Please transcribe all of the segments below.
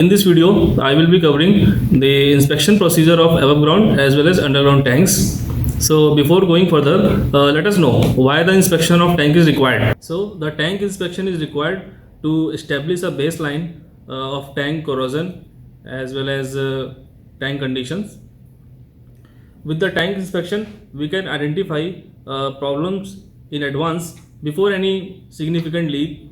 In this video, I will be covering the inspection procedure of above ground as well as underground tanks. So before going further, let us know why the inspection of tank is required. So the tank inspection is required to establish a baseline of tank corrosion as well as tank conditions. With the tank inspection, we can identify problems in advance before any significant leak.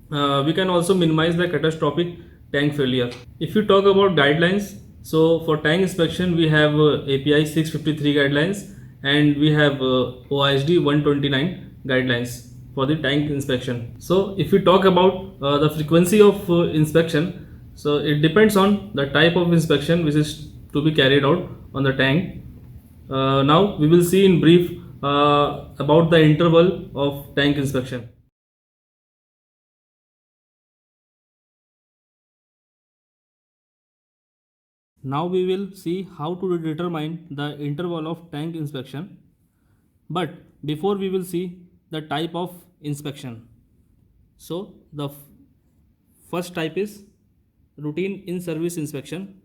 We can also minimize the catastrophic tank failure. If you talk about guidelines, so for tank inspection we have API 653 guidelines and we have OISD 129 guidelines for the tank inspection. So if we talk about the frequency of inspection, so it depends on the type of inspection which is to be carried out on the tank. Now we will see in brief about the interval of tank inspection. Now we will see how to determine the interval of tank inspection. But before we will see the type of inspection. So the first type is routine in-service inspection.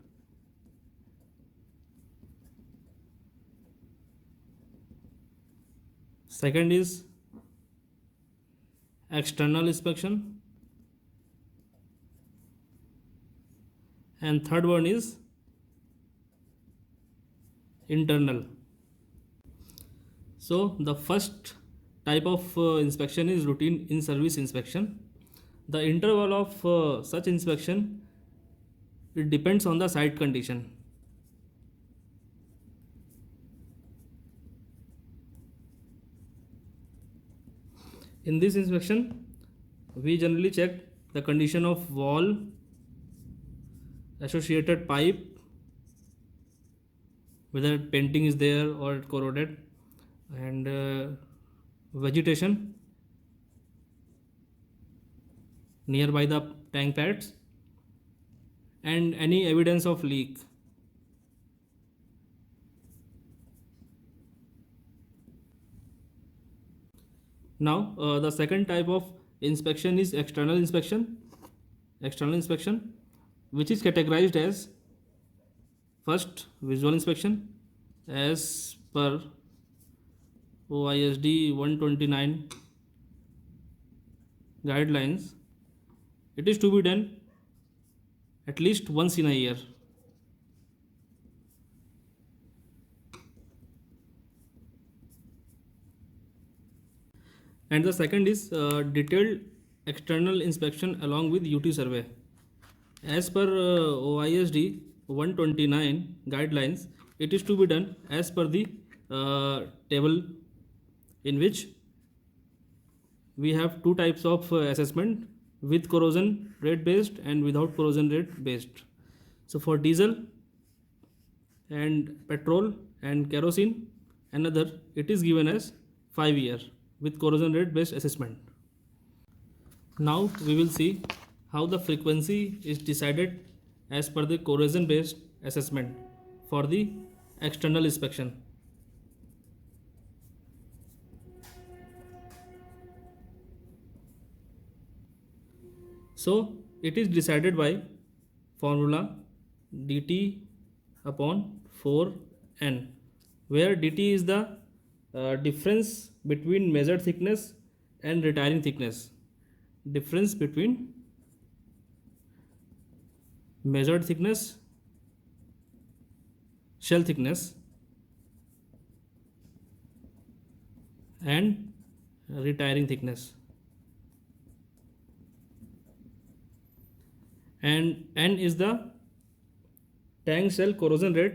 Second is external inspection. And third one is internal. So the first type of inspection is routine in-service inspection. The interval of such inspection, it depends on the site condition. In this inspection, we generally check the condition of wall, associated pipe, whether painting is there or corroded, and vegetation nearby the tank pads, and any evidence of leak. Now the second type of inspection is external inspection. External inspection, which is categorized as first visual inspection as per OISD 129 guidelines. It is to be done at least once in a year. And the second is detailed external inspection along with UT survey. As per OISD 129 guidelines, it is to be done as per the table in which we have two types of assessment, with corrosion rate based and without corrosion rate based. So for diesel and petrol and kerosene, another, it is given as 5 year with corrosion rate based assessment. Now we will see how the frequency is decided as per the corrosion based assessment for the external inspection. So it is decided by formula dt upon 4n, where dt is the difference between measured thickness and retiring thickness. Difference between measured thickness, shell thickness, and retiring thickness. And n is the tank shell corrosion rate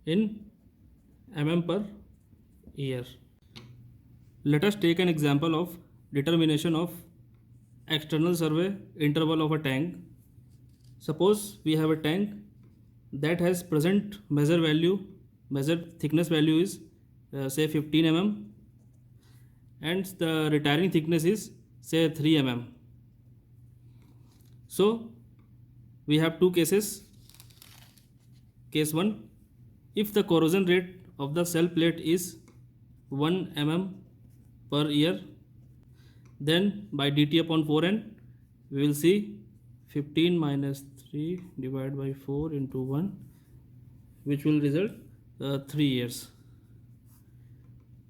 in mm per year. Let us take an example of determination of external survey interval of a tank. Suppose we have a tank that has present measured thickness value is say 15 mm, and the retiring thickness is say 3 mm. So we have two cases. Case 1, if the corrosion rate of the shell plate is 1 mm per year. Then by dt upon 4n, we will see 15 minus 3 divided by 4 into 1, which will result 3 years.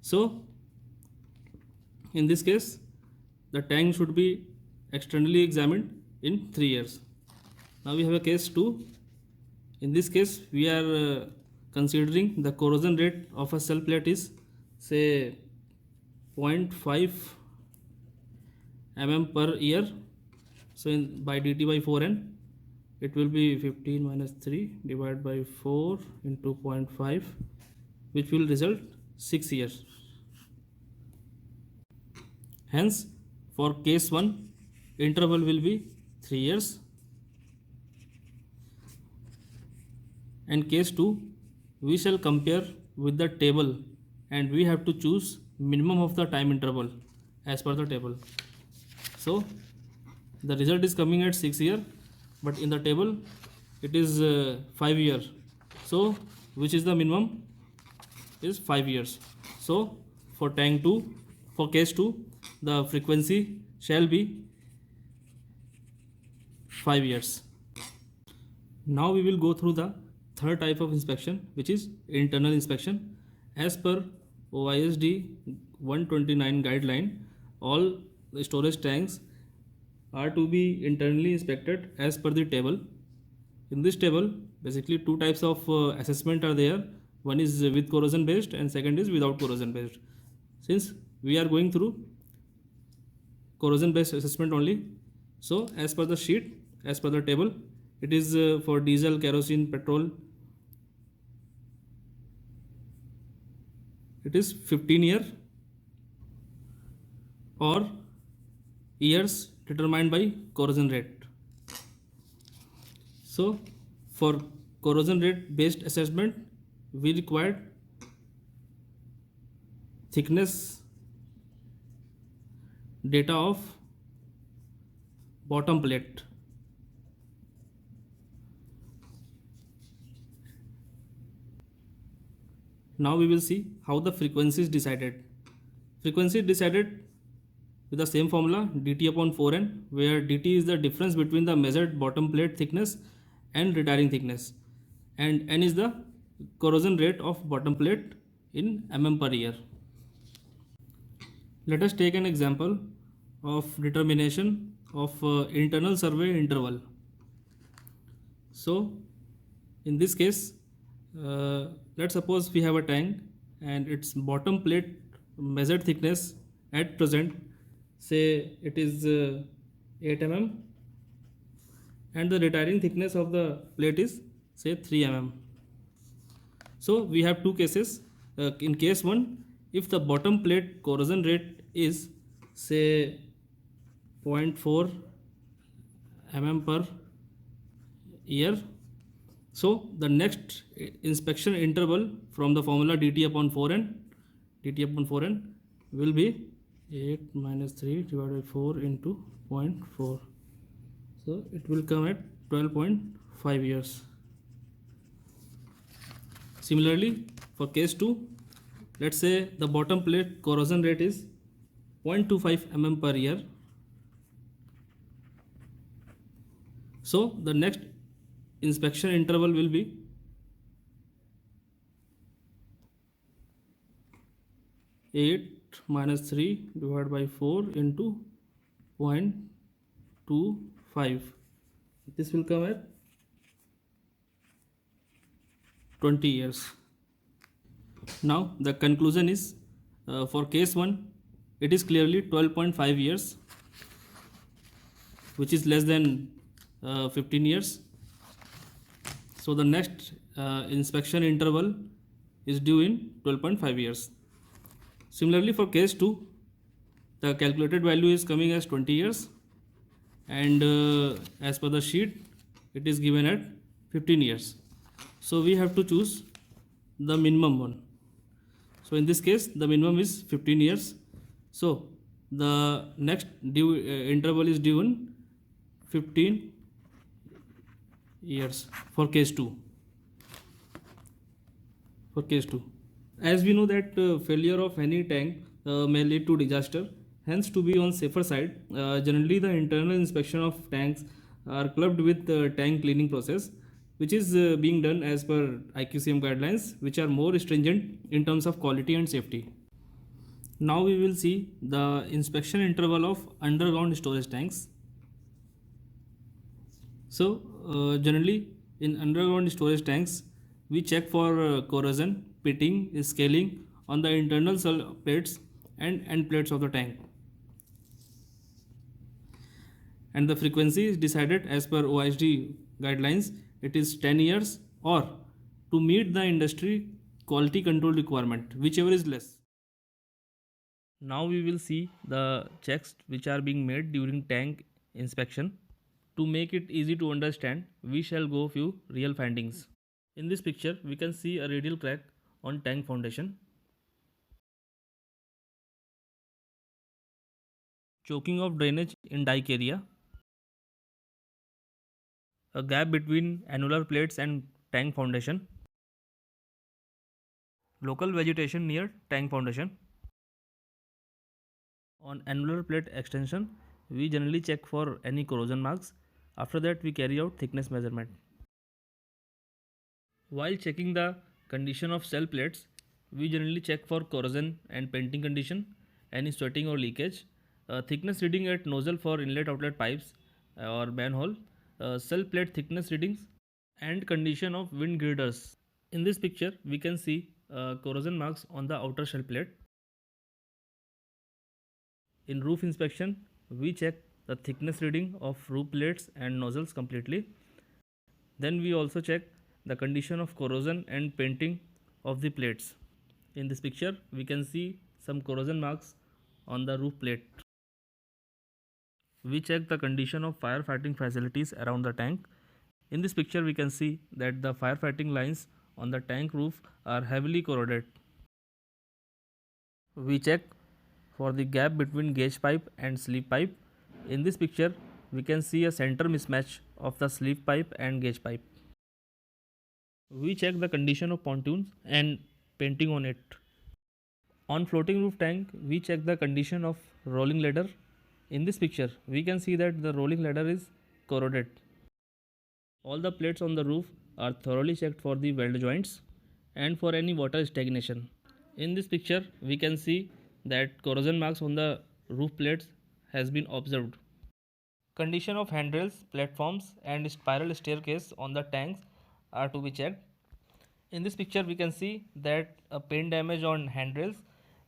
So in this case, the tank should be externally examined in 3 years. Now we have a case 2. In this case, we are considering the corrosion rate of a cell plate is say 0.5 mm per year. So by dt by 4n, it will be 15 minus 3 divided by 4 into 0.5, which will result 6 years. Hence, for case 1, interval will be 3 years, and case 2, we shall compare with the table, and we have to choose minimum of the time interval as per the table. So the result is coming at 6 year, but in the table it is 5 year. So which is the minimum is 5 years. So for tank 2, for case 2, the frequency shall be 5 years. Now we will go through the third type of inspection, which is internal inspection. As per OISD 129 guideline, all the storage tanks are to be internally inspected as per the table. In this table, basically two types of assessment are there. One is with corrosion based and second is without corrosion based. Since we are going through corrosion based assessment only, so as per the sheet, as per the table, it is for diesel, kerosene, petrol, it is 15 year or years determined by corrosion rate. So for corrosion rate based assessment, we required thickness data of bottom plate. Now we will see how the frequency is decided. Frequency is decided with the same formula, dt upon 4n, where dt is the difference between the measured bottom plate thickness and retiring thickness, and n is the corrosion rate of bottom plate in mm per year. Let us take an example of determination of internal survey interval. So in this case, let's suppose we have a tank and its bottom plate measured thickness at present, say it is 8 mm, and the retiring thickness of the plate is say 3 mm. So we have two cases. In case 1, if the bottom plate corrosion rate is say 0.4 mm per year, so the next inspection interval from the formula dt upon 4n will be 8 minus 3 divided by 4 into 0.4. So it will come at 12.5 years. Similarly, for case 2, let's say the bottom plate corrosion rate is 0.25 mm per year. So the next inspection interval will be 8 minus 3 divided by 4 into 0.25. This will come at 20 years. Now the conclusion is, for case 1, it is clearly 12.5 years, which is less than 15 years. So the next inspection interval is due in 12.5 years. Similarly, for case 2, the calculated value is coming as 20 years, and as per the sheet, it is given at 15 years. So we have to choose the minimum one. So in this case, the minimum is 15 years. So the next interval is due in 15 years for case 2. For case 2. As we know that failure of any tank may lead to disaster, hence to be on safer side, generally the internal inspection of tanks are clubbed with the tank cleaning process, which is being done as per IQCM guidelines, which are more stringent in terms of quality and safety. Now we will see the inspection interval of underground storage tanks. So, generally in underground storage tanks, we check for corrosion, pitting, scaling on the internal cell plates and end plates of the tank. And the frequency is decided as per OSD guidelines. It is 10 years or to meet the industry quality control requirement, whichever is less. Now we will see the checks which are being made during tank inspection. To make it easy to understand, we shall go few real findings. In this picture, we can see a radial crack on tank foundation, choking of drainage in dike area, a gap between annular plates and tank foundation, local vegetation near tank foundation. On annular plate extension, we generally check for any corrosion marks. After that, we carry out thickness measurement. While checking the condition of cell plates, we generally check for corrosion and painting condition, any sweating or leakage, thickness reading at nozzle for inlet outlet pipes or manhole, cell plate thickness readings, and condition of wind girders. In this picture, we can see corrosion marks on the outer shell plate. In roof inspection, we check the thickness reading of roof plates and nozzles completely. Then we also check the condition of corrosion and painting of the plates. In this picture, we can see some corrosion marks on the roof plate. We check the condition of firefighting facilities around the tank. In this picture, we can see that the firefighting lines on the tank roof are heavily corroded. We check for the gap between gauge pipe and sleeve pipe. In this picture, we can see a center mismatch of the sleeve pipe and gauge pipe. We check the condition of pontoons and painting on it. On floating roof tank, we check the condition of rolling ladder. In this picture, we can see that the rolling ladder is corroded. All the plates on the roof are thoroughly checked for the weld joints and for any water stagnation. In this picture, we can see that corrosion marks on the roof plates has been observed. Condition of handrails, platforms and spiral staircase on the tanks are to be checked. In this picture, we can see that a paint damage on handrails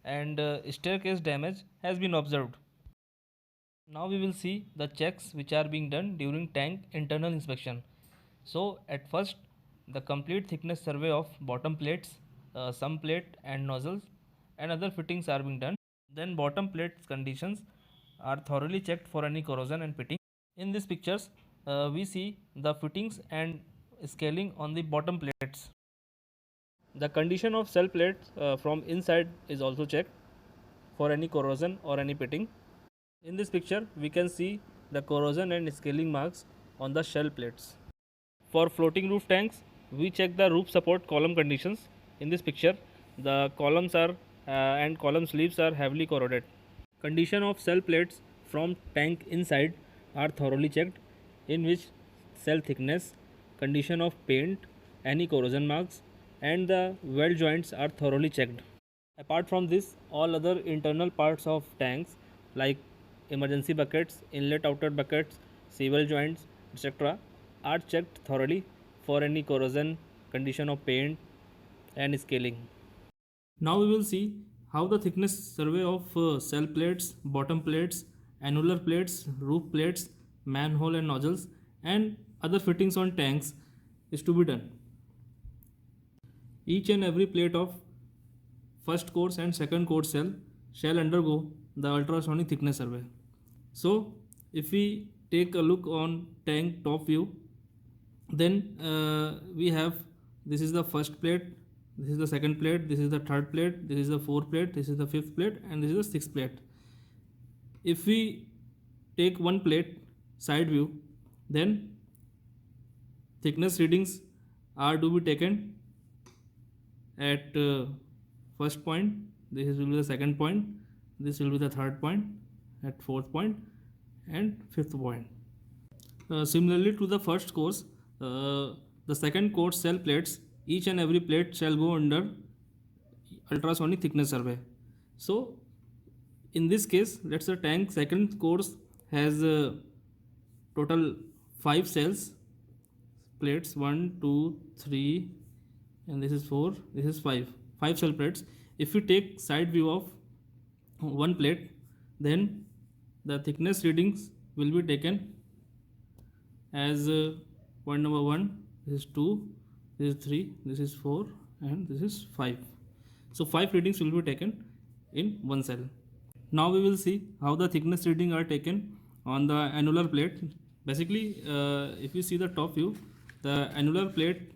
and staircase damage has been observed. Now we will see the checks which are being done during tank internal inspection. So at first, the complete thickness survey of bottom plates, some plate and nozzles and other fittings are being done. Then bottom plates conditions are thoroughly checked for any corrosion and pitting. In these pictures, we see the fittings and scaling on the bottom plates. The condition of cell plates from inside is also checked for any corrosion or any pitting. In this picture, we can see the corrosion and scaling marks on the shell plates. For floating roof tanks, we check the roof support column conditions. In this picture, the columns are and column sleeves are heavily corroded. Condition of cell plates from tank inside are thoroughly checked, in which cell thickness, condition of paint, any corrosion marks, and the weld joints are thoroughly checked. Apart from this, all other internal parts of tanks like emergency buckets, inlet outlet buckets, swivel joints, etc. are checked thoroughly for any corrosion, condition of paint and scaling. Now we will see how the thickness survey of cell plates, bottom plates, annular plates, roof plates, manhole and nozzles and other fittings on tanks is to be done. Each and every plate of first course and second course cell shall undergo the ultrasonic thickness survey. So if we take a look on tank top view, then we have, this is the first plate, this is the second plate, this is the third plate, this is the fourth plate, this is the fifth plate and this is the sixth plate. If we take one plate side view, then thickness readings are to be taken at first point, this will be the second point, this will be the third point, at fourth point, and fifth point. Similarly to the first course, the second course cell plates, each and every plate shall go under ultrasonic thickness survey. So in this case, let's say tank second course has total 5 cells, plates 1, 2, 3, and this is 4, this is 5 cell plates. If you take side view of one plate, then the thickness readings will be taken as point number 1, this is 2, this is 3, this is 4, and this is 5. So 5 readings will be taken in one cell. Now we will see how the thickness reading are taken on the annular plate. Basically, if you see the top view, the annular plate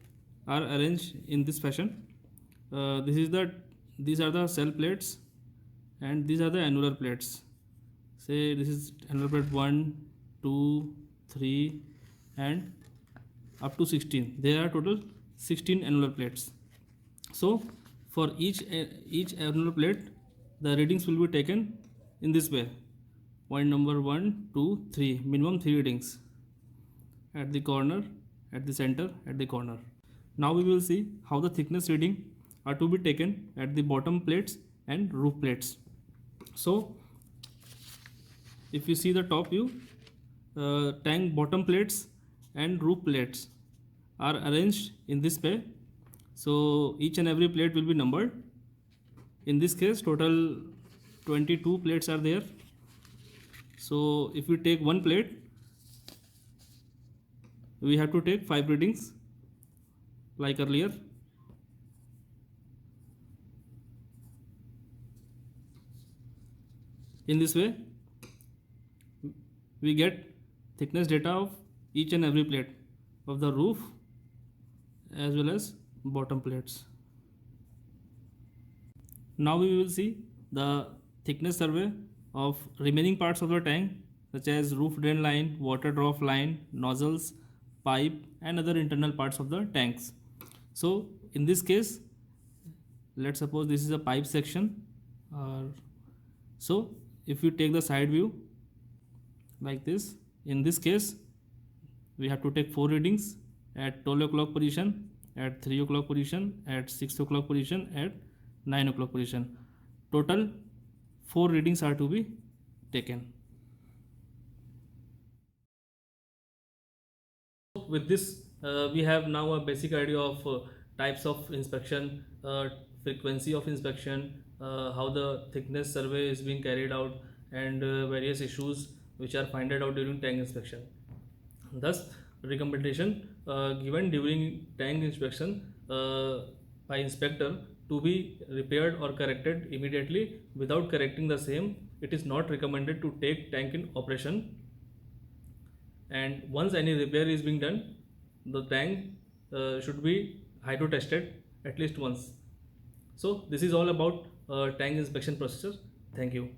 are arranged in this fashion. These are the cell plates, and these are the annular plates. Say this is annular plate 1, 2, 3, and up to 16. There are total 16 annular plates. So for each annular plate, the readings will be taken in this way. Point number 1, 2, 3, minimum 3 readings at the corner, at the center, at the corner. Now we will see how the thickness reading are to be taken at the bottom plates and roof plates. So if you see the top view, tank bottom plates and roof plates are arranged in this way. So each and every plate will be numbered. In this case, total 22 plates are there. So if we take one plate, we have to take 5 readings like earlier. In this way, we get thickness data of each and every plate of the roof as well as bottom plates. Now we will see the thickness survey of remaining parts of the tank, such as roof drain line, water trough line, nozzles, pipe, and other internal parts of the tanks. So in this case, let's suppose this is a pipe section. So if you take the side view like this, in this case we have to take 4 readings at 12 o'clock position, at 3 o'clock position, at 6 o'clock position, at 9 o'clock position. Total 4 readings are to be taken. With this, we have now a basic idea of types of inspection, frequency of inspection, how the thickness survey is being carried out, and various issues which are found out during tank inspection. Thus, recommendation given during tank inspection by inspector to be repaired or corrected immediately. Without correcting the same, it is not recommended to take tank in operation. And once any repair is being done, the tank should be hydro tested at least once. So this is all about tank inspection procedure. Thank you.